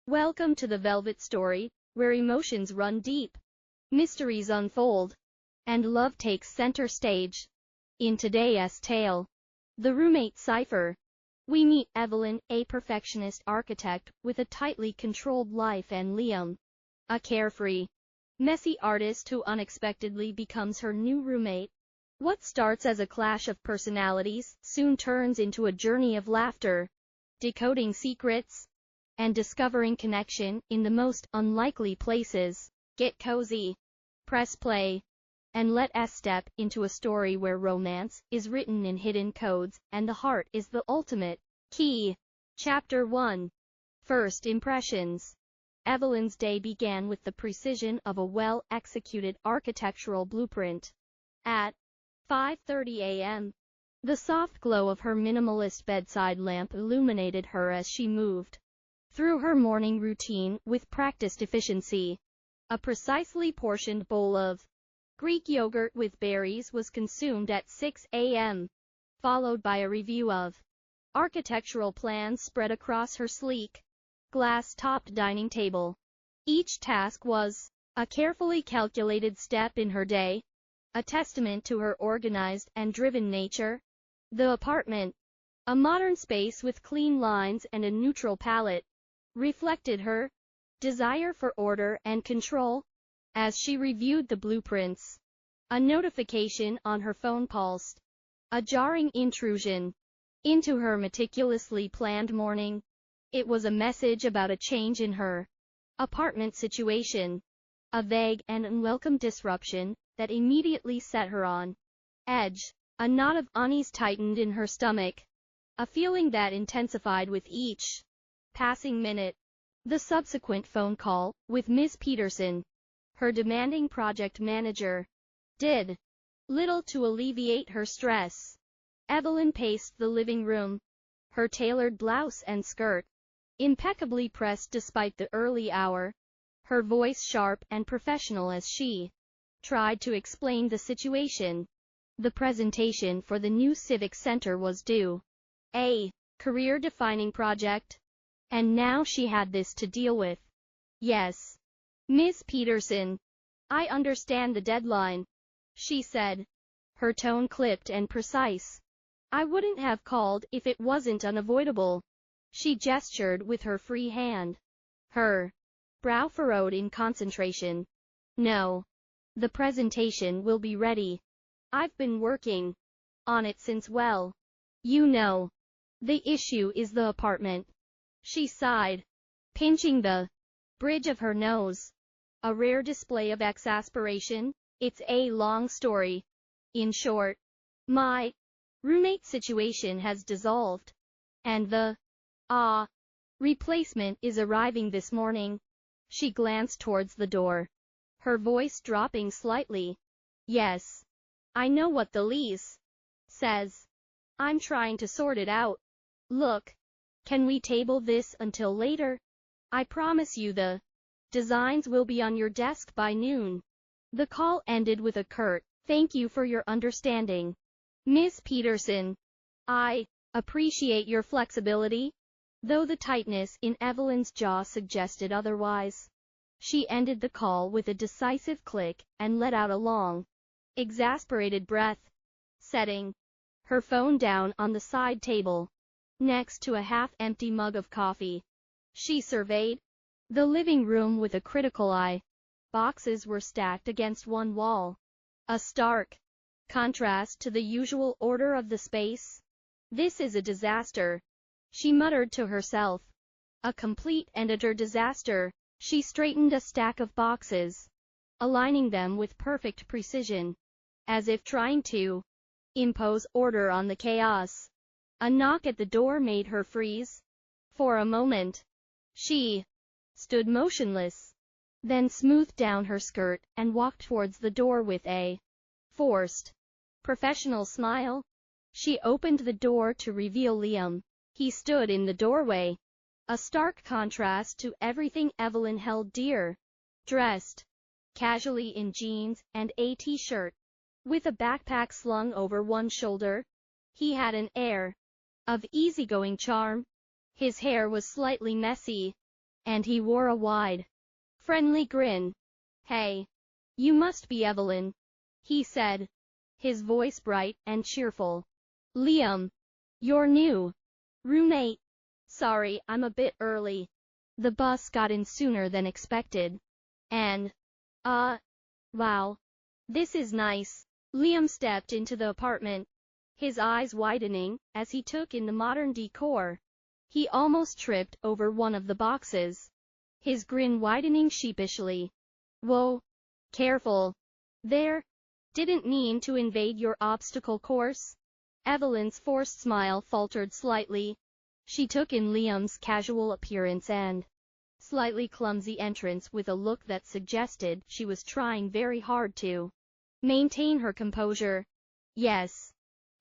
Welcome to the Velvet Story, where emotions run deep, mysteries unfold, and love takes center stage. In today's tale, The Roommate Cipher, we meet Evelyn, a perfectionist architect with a tightly controlled life, and Liam, a carefree, messy artist who unexpectedly becomes her new roommate. What starts as a clash of personalities soon turns into a journey of laughter, decoding secrets, and discovering connection in the most unlikely places. Get cozy, press play, and let us step into a story where romance is written in hidden codes and the heart is the ultimate key. Chapter 1. First Impressions. Evelyn's day began with the precision of a well-executed architectural blueprint. At 5:30 a.m., the soft glow of her minimalist bedside lamp illuminated her as she moved through her morning routine with practiced efficiency. A precisely portioned bowl of Greek yogurt with berries was consumed at 6 a.m., followed by a review of architectural plans spread across her sleek, glass-topped dining table. Each task was a carefully calculated step in her day, a testament to her organized and driven nature. The apartment, a modern space with clean lines and a neutral palette, reflected her desire for order and control. As she reviewed the blueprints, a notification on her phone pulsed, a jarring intrusion into her meticulously planned morning. It was a message about a change in her apartment situation, a vague and unwelcome disruption that immediately set her on edge. A knot of unease tightened in her stomach, a feeling that intensified with each passing minute. The subsequent phone call with Miss Peterson, her demanding project manager, did little to alleviate her stress. Evelyn paced the living room, her tailored blouse and skirt impeccably pressed despite the early hour, her voice sharp and professional as she tried to explain the situation. The presentation for the new Civic Center was due, a career-defining project, and now she had this to deal with. Yes, Miss Peterson, I understand the deadline, she said, her tone clipped and precise. I wouldn't have called if it wasn't unavoidable. She gestured with her free hand, her brow furrowed in concentration. No, the presentation will be ready. I've been working on it since, well, you know. The issue is the apartment. She sighed, pinching the bridge of her nose. A rare display of exasperation. It's a long story. In short, my roommate situation has dissolved, and the replacement is arriving this morning. She glanced towards the door, her voice dropping slightly. Yes, I know what the lease says. I'm trying to sort it out. Look, can we table this until later? I promise you the designs will be on your desk by noon. The call ended with a curt, thank you for your understanding, Miss Peterson. I appreciate your flexibility, though the tightness in Evelyn's jaw suggested otherwise. She ended the call with a decisive click and let out a long, exasperated breath, setting her phone down on the side table, next to a half-empty mug of coffee. She surveyed the living room with a critical eye. Boxes were stacked against one wall, a stark contrast to the usual order of the space. This is a disaster, she muttered to herself. A complete and utter disaster. She straightened a stack of boxes, aligning them with perfect precision, as if trying to impose order on the chaos. A knock at the door made her freeze. For a moment, she stood motionless, then smoothed down her skirt and walked towards the door with a forced, professional smile. She opened the door to reveal Liam. He stood in the doorway, a stark contrast to everything Evelyn held dear, dressed casually in jeans and a t-shirt, with a backpack slung over one shoulder. He had an air of easygoing charm. His hair was slightly messy, and he wore a wide, friendly grin. "Hey, you must be Evelyn," he said, his voice bright and cheerful. "Liam, your new roommate. Sorry, I'm a bit early. The bus got in sooner than expected. And, wow, this is nice." Liam stepped into the apartment, his eyes widening as he took in the modern decor. He almost tripped over one of the boxes, his grin widening sheepishly. "Whoa, careful. There. Didn't mean to invade your obstacle course." Evelyn's forced smile faltered slightly. She took in Liam's casual appearance and slightly clumsy entrance with a look that suggested she was trying very hard to maintain her composure. "Yes,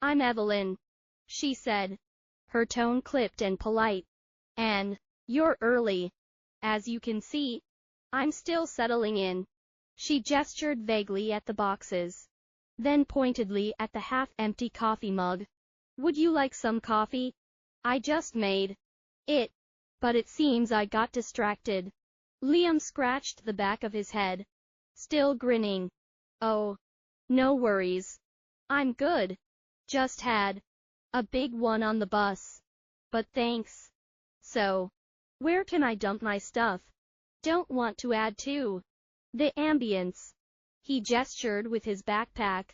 I'm Evelyn," she said, her tone clipped and polite. "And you're early. As you can see, I'm still settling in." She gestured vaguely at the boxes, then pointedly at the half-empty coffee mug. "Would you like some coffee? I just made it, but it seems I got distracted." Liam scratched the back of his head, still grinning. "Oh, no worries. I'm good. Just had a big one on the bus. But thanks. So, where can I dump my stuff? Don't want to add to the ambience." He gestured with his backpack,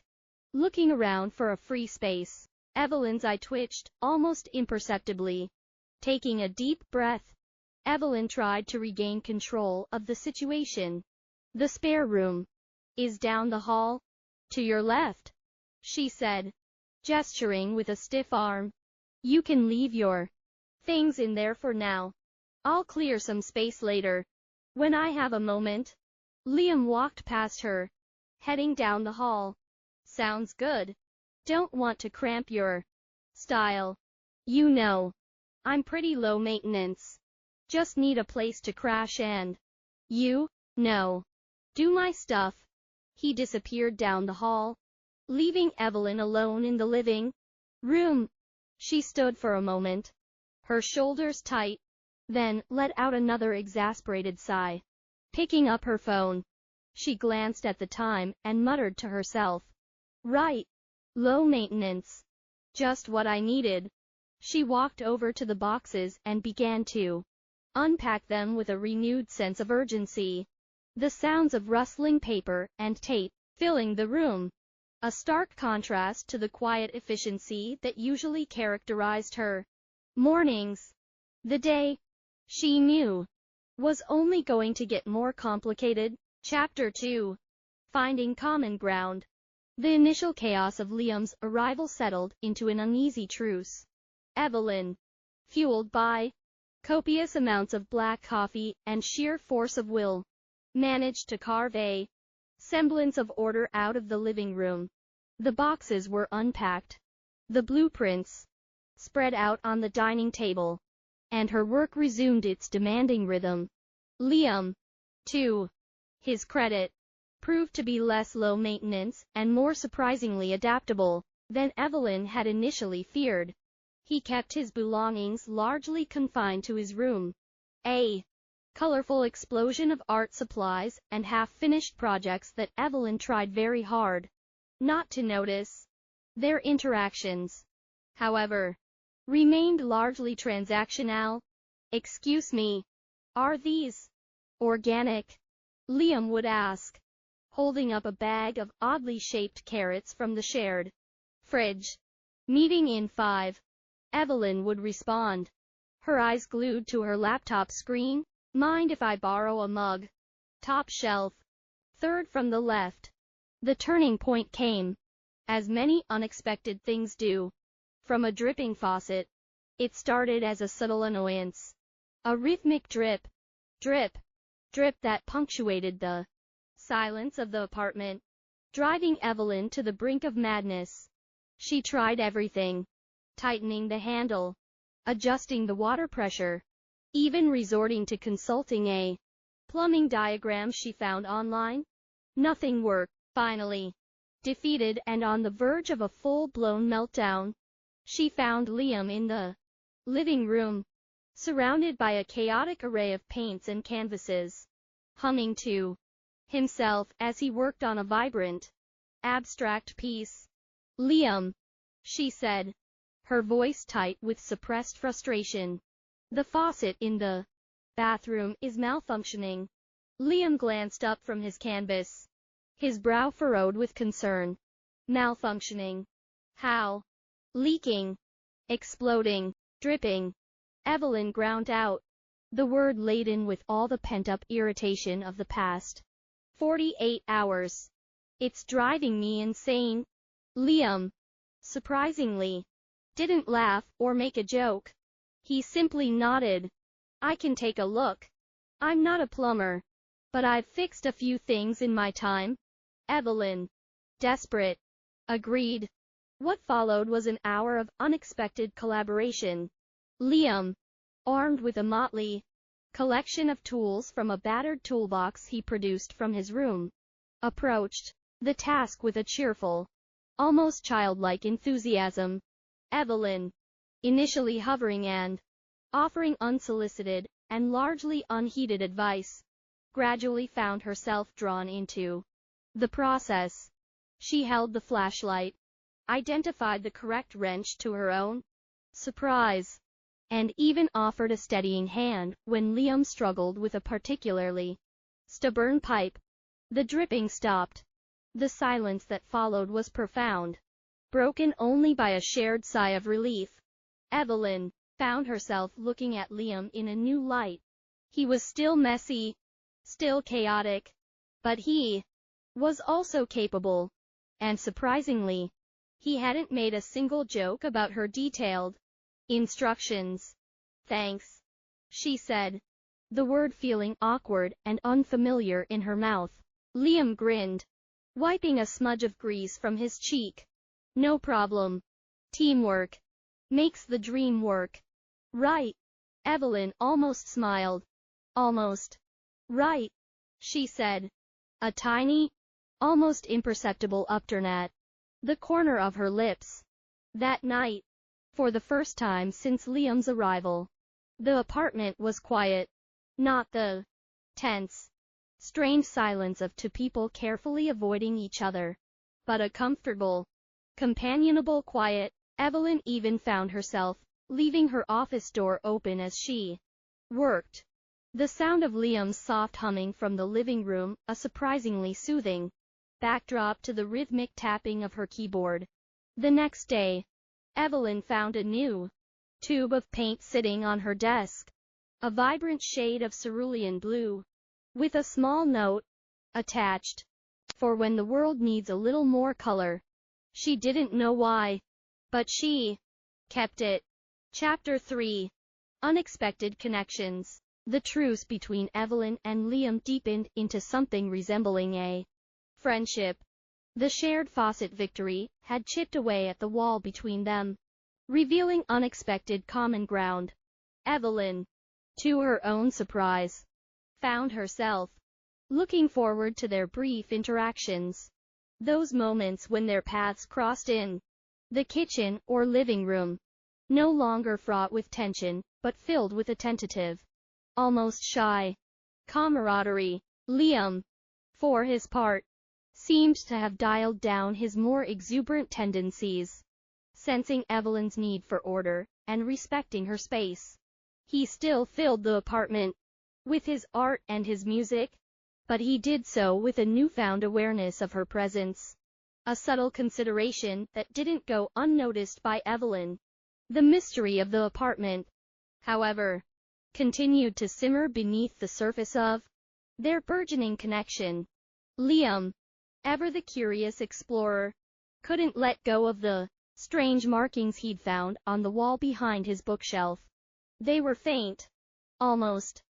looking around for a free space. Evelyn's eye twitched, almost imperceptibly. Taking a deep breath, Evelyn tried to regain control of the situation. "The spare room is down the hall, to your left," she said, gesturing with a stiff arm. "You can leave your things in there for now. I'll clear some space later, when I have a moment." Liam walked past her, heading down the hall. "Sounds good. Don't want to cramp your style. You know, I'm pretty low maintenance. Just need a place to crash and, do my stuff." He disappeared down the hall, leaving Evelyn alone in the living room. She stood for a moment, her shoulders tight, then let out another exasperated sigh. Picking up her phone, she glanced at the time and muttered to herself, "Right. Low maintenance. Just what I needed." She walked over to the boxes and began to unpack them with a renewed sense of urgency. The sounds of rustling paper and tape filling the room, a stark contrast to the quiet efficiency that usually characterized her mornings. The day, she knew, was only going to get more complicated. Chapter 2. Finding Common Ground. The initial chaos of Liam's arrival settled into an uneasy truce. Evelyn, fueled by copious amounts of black coffee and sheer force of will, managed to carve a semblance of order out of the living room. The boxes were unpacked, the blueprints spread out on the dining table, and her work resumed its demanding rhythm. Liam, to his credit, proved to be less low maintenance and more surprisingly adaptable than Evelyn had initially feared. He kept his belongings largely confined to his room, a colorful explosion of art supplies and half-finished projects that Evelyn tried very hard not to notice. Their interactions, however, remained largely transactional. "Excuse me, are these organic?" Liam would ask, holding up a bag of oddly shaped carrots from the shared fridge. "Meeting in 5. Evelyn would respond, her eyes glued to her laptop screen. "Mind if I borrow a mug? Top shelf. 3rd from the left." The turning point came, as many unexpected things do, from a dripping faucet. It started as a subtle annoyance, a rhythmic drip, drip, drip that punctuated the silence of the apartment, driving Evelyn to the brink of madness. She tried everything, tightening the handle, adjusting the water pressure, even resorting to consulting a plumbing diagram she found online. Nothing worked. Finally, defeated and on the verge of a full-blown meltdown, she found Liam in the living room, surrounded by a chaotic array of paints and canvases, humming to himself as he worked on a vibrant, abstract piece. "Liam," she said, her voice tight with suppressed frustration. "The faucet in the bathroom is malfunctioning." Liam glanced up from his canvas, his brow furrowed with concern. "Malfunctioning? How?" "Leaking. Exploding. Dripping." Evelyn ground out, the word laden with all the pent-up irritation of the past 48 hours. "It's driving me insane." Liam, surprisingly, didn't laugh or make a joke. He simply nodded. "I can take a look. I'm not a plumber, but I've fixed a few things in my time." Evelyn, desperate, agreed. What followed was an hour of unexpected collaboration. Liam, armed with a motley collection of tools from a battered toolbox he produced from his room, approached the task with a cheerful, almost childlike enthusiasm. Evelyn, initially hovering and offering unsolicited and largely unheeded advice, gradually found herself drawn into the process. She held the flashlight, identified the correct wrench to her own surprise, and even offered a steadying hand when Liam struggled with a particularly stubborn pipe. The dripping stopped. The silence that followed was profound, broken only by a shared sigh of relief. Evelyn found herself looking at Liam in a new light. He was still messy, still chaotic, but he was also capable, and surprisingly, he hadn't made a single joke about her detailed instructions. "Thanks," she said, the word feeling awkward and unfamiliar in her mouth. Liam grinned, wiping a smudge of grease from his cheek. "No problem. Teamwork makes the dream work." "Right." Evelyn almost smiled. "Almost right," she said, a tiny, almost imperceptible upturn at the corner of her lips. That night, for the first time since Liam's arrival, the apartment was quiet. Not the tense, strained silence of two people carefully avoiding each other, but a comfortable, companionable quiet. Evelyn even found herself leaving her office door open as she worked. The sound of Liam's soft humming from the living room, a surprisingly soothing backdrop to the rhythmic tapping of her keyboard. The next day, Evelyn found a new tube of paint sitting on her desk, a vibrant shade of cerulean blue, with a small note attached, "For when the world needs a little more color." She didn't know why, but she kept it. Chapter 3. Unexpected Connections. The truce between Evelyn and Liam deepened into something resembling a friendship. The shared faucet victory had chipped away at the wall between them, revealing unexpected common ground. Evelyn, to her own surprise, found herself looking forward to their brief interactions. Those moments when their paths crossed in the kitchen or living room, no longer fraught with tension, but filled with a tentative, almost shy camaraderie. Liam, for his part, seemed to have dialed down his more exuberant tendencies. Sensing Evelyn's need for order, and respecting her space, he still filled the apartment with his art and his music, but he did so with a newfound awareness of her presence, a subtle consideration that didn't go unnoticed by Evelyn. The mystery of the apartment, however, continued to simmer beneath the surface of their burgeoning connection. Liam, ever the curious explorer, couldn't let go of the strange markings he'd found on the wall behind his bookshelf. They were faint, almost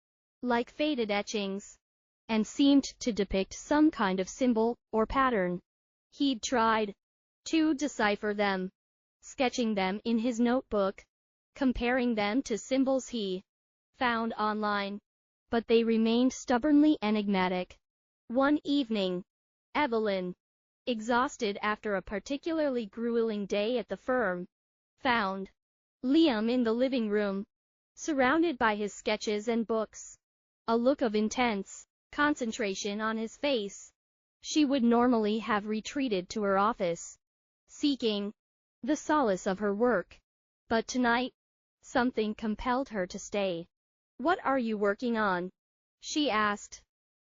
like faded etchings, and seemed to depict some kind of symbol or pattern. He'd tried to decipher them, sketching them in his notebook, comparing them to symbols he found online, but they remained stubbornly enigmatic. One evening, Evelyn, exhausted after a particularly grueling day at the firm, found Liam in the living room, surrounded by his sketches and books. A look of intense concentration on his face. She would normally have retreated to her office, seeking the solace of her work. But tonight, something compelled her to stay. "What are you working on?" she asked,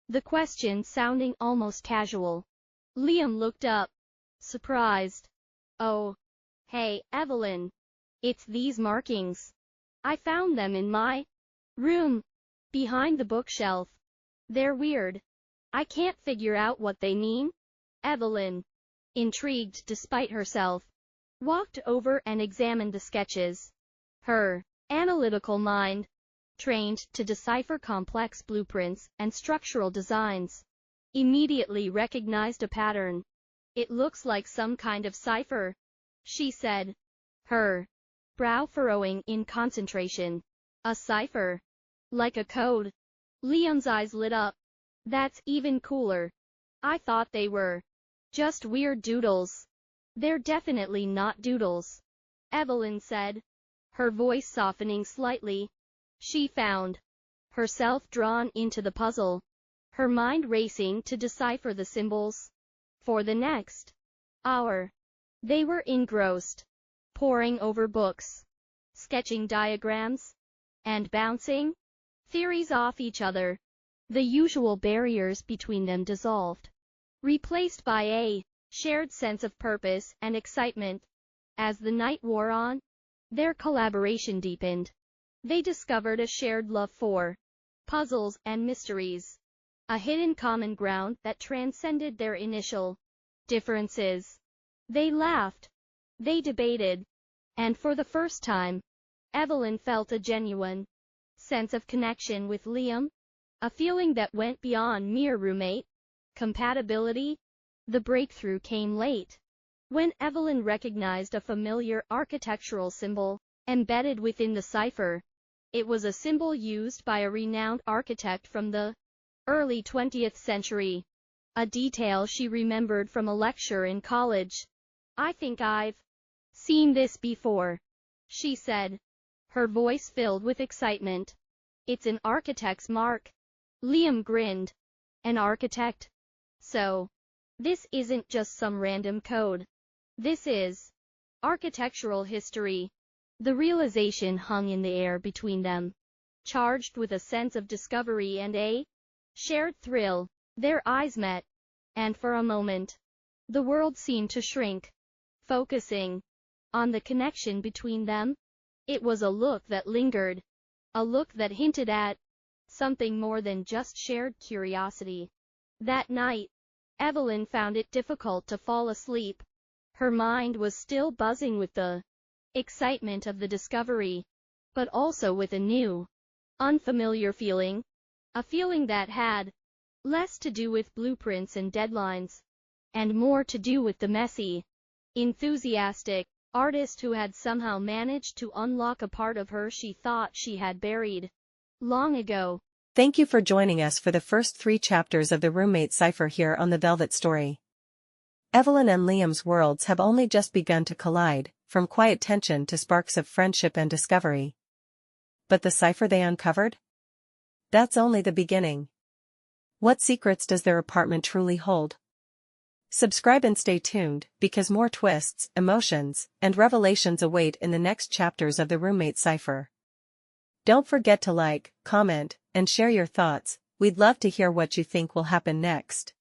the question sounding almost casual. Liam looked up, surprised. "Oh, hey, Evelyn. It's these markings. I found them in my room, behind the bookshelf. They're weird. I can't figure out what they mean." Evelyn, intrigued despite herself, walked over and examined the sketches. Her analytical mind, trained to decipher complex blueprints and structural designs, immediately recognized a pattern. "It looks like some kind of cipher," she said, her brow furrowing in concentration. "A cipher? Like a code?" Liam's eyes lit up. "That's even cooler. I thought they were just weird doodles." "They're definitely not doodles," Evelyn said, her voice softening slightly. She found herself drawn into the puzzle, her mind racing to decipher the symbols. For the next hour, they were engrossed, poring over books, sketching diagrams, and bouncing theories off each other. The usual barriers between them dissolved, replaced by a shared sense of purpose and excitement. As the night wore on, their collaboration deepened. They discovered a shared love for puzzles and mysteries, a hidden common ground that transcended their initial differences. They laughed, they debated, and for the first time, Evelyn felt a genuine sense of connection with Liam, a feeling that went beyond mere roommate compatibility. The breakthrough came late, when Evelyn recognized a familiar architectural symbol embedded within the cipher. It was a symbol used by a renowned architect from the early 20th century, a detail she remembered from a lecture in college. "I think I've seen this before," she said, her voice filled with excitement. "It's an architect's mark." Liam grinned. "An architect? So, this isn't just some random code. This is architectural history." The realization hung in the air between them, charged with a sense of discovery and a shared thrill. Their eyes met, and for a moment, the world seemed to shrink, focusing on the connection between them. It was a look that lingered, a look that hinted at something more than just shared curiosity. That night, Evelyn found it difficult to fall asleep. Her mind was still buzzing with the excitement of the discovery, but also with a new, unfamiliar feeling, a feeling that had less to do with blueprints and deadlines, and more to do with the messy, enthusiastic artist who had somehow managed to unlock a part of her she thought she had buried long ago. Thank you for joining us for the first 3 chapters of the Roommate Cipher here on the Velvet Story. Evelyn and Liam's worlds have only just begun to collide, from quiet tension to sparks of friendship and discovery. But the cipher they uncovered? That's only the beginning. What secrets does their apartment truly hold? Subscribe and stay tuned, because more twists, emotions, and revelations await in the next chapters of the Roommate Cipher. Don't forget to like, comment, and share your thoughts. We'd love to hear what you think will happen next.